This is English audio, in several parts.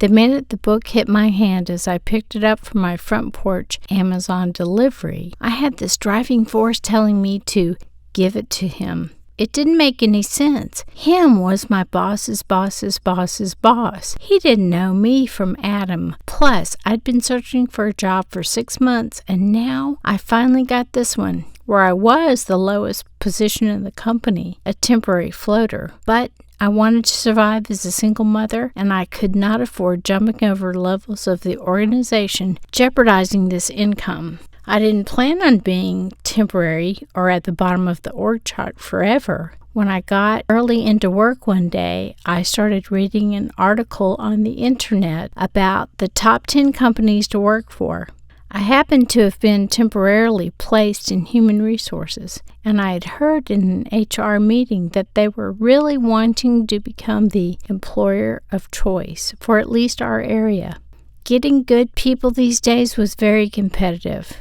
The minute the book hit my hand as I picked it up from my front porch Amazon delivery, I had this driving force telling me to give it to him. It didn't make any sense. Him was my boss's boss's boss's boss. He didn't know me from Adam. Plus, I'd been searching for a job for 6 months, and now I finally got this one, where I was the lowest position in the company, a temporary floater. But I wanted to survive as a single mother, and I could not afford jumping over levels of the organization, jeopardizing this income. I didn't plan on being temporary or at the bottom of the org chart forever. When I got early into work one day, I started reading an article on the internet about the top 10 companies to work for. I happened to have been temporarily placed in human resources, and I had heard in an HR meeting that they were really wanting to become the employer of choice for at least our area. Getting good people these days was very competitive.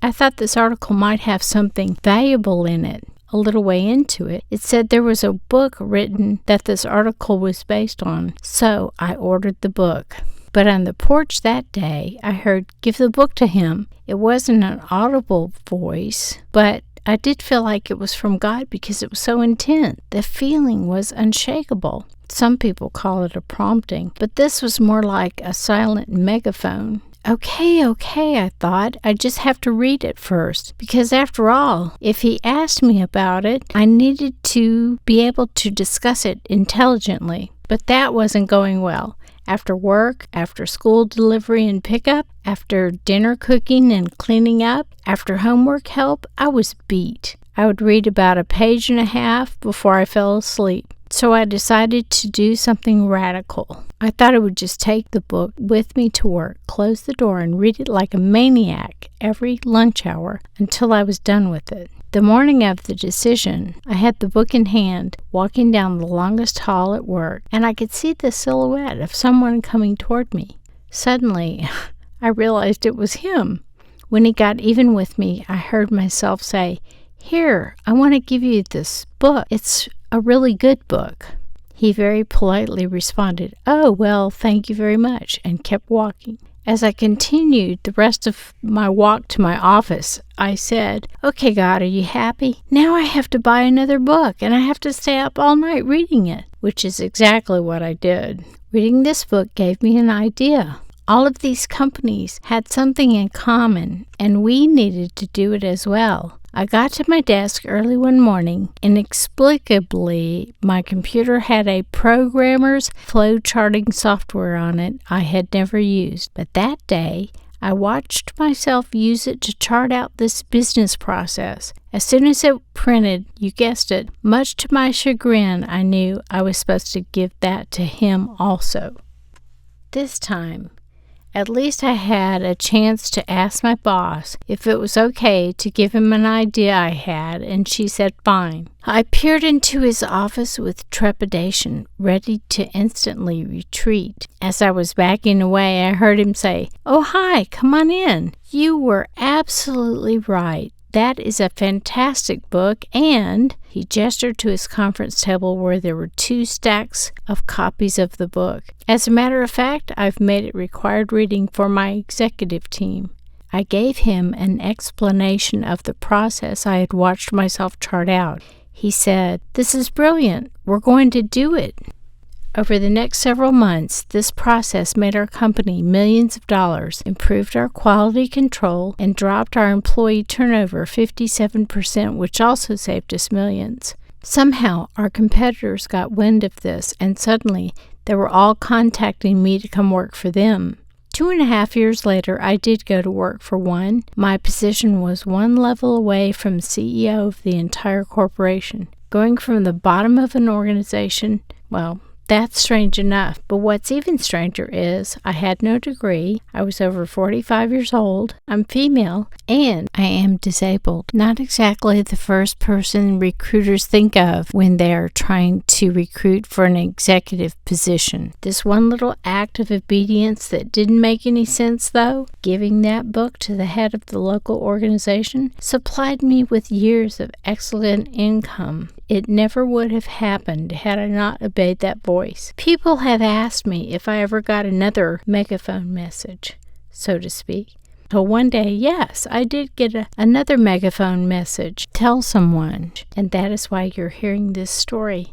I thought this article might have something valuable in it. A little way into it, it said there was a book written that this article was based on, so I ordered the book. But on the porch that day, I heard, "Give the book to him." It wasn't an audible voice, but I did feel like it was from God because it was so intense. The feeling was unshakable. Some people call it a prompting, but this was more like a silent megaphone. Okay, I thought. I just have to read it first, because after all, if he asked me about it, I needed to be able to discuss it intelligently. But that wasn't going well. After work, after school delivery and pickup, after dinner cooking and cleaning up, after homework help, I was beat. I would read about a page and a half before I fell asleep. So I decided to do something radical. I thought I would just take the book with me to work, close the door, and read it like a maniac every lunch hour until I was done with it. The morning of the decision, I had the book in hand, walking down the longest hall at work, and I could see the silhouette of someone coming toward me. Suddenly, I realized it was him. When he got even with me, I heard myself say, "Here, I want to give you this book. It's a really good book." He very politely responded, "Oh, well, thank you very much," and kept walking. As I continued the rest of my walk to my office, I said, "Okay, God, are you happy? Now I have to buy another book, and I have to stay up all night reading it," which is exactly what I did. Reading this book gave me an idea. All of these companies had something in common, and we needed to do it as well. I got to my desk early one morning. Inexplicably, my computer had a programmer's flow charting software on it I had never used. But that day, I watched myself use it to chart out this business process. As soon as it printed, you guessed it, much to my chagrin, I knew I was supposed to give that to him also. This time, at least I had a chance to ask my boss if it was okay to give him an idea I had, and she said fine. I peered into his office with trepidation, ready to instantly retreat. As I was backing away, I heard him say, "Oh, hi, come on in. You were absolutely right. That is a fantastic book," and he gestured to his conference table where there were 2 stacks of copies of the book. "As a matter of fact, I've made it required reading for my executive team." I gave him an explanation of the process I had watched myself chart out. He said, "This is brilliant. We're going to do it." Over the next several months, this process made our company millions of dollars, improved our quality control, and dropped our employee turnover 57%, which also saved us millions. Somehow, our competitors got wind of this, and suddenly they were all contacting me to come work for them. 2.5 years later, I did go to work for one. My position was one level away from CEO of the entire corporation. Going from the bottom of an organization, well, that's strange enough, but what's even stranger is I had no degree, I was over 45 years old, I'm female, and I am disabled. Not exactly the first person recruiters think of when they're trying to recruit for an executive position. This one little act of obedience that didn't make any sense, though, giving that book to the head of the local organization, supplied me with years of excellent income. It never would have happened had I not obeyed that voice. People have asked me if I ever got another megaphone message, so to speak. So one day, yes, I did get another megaphone message. Tell someone, and that is why you're hearing this story.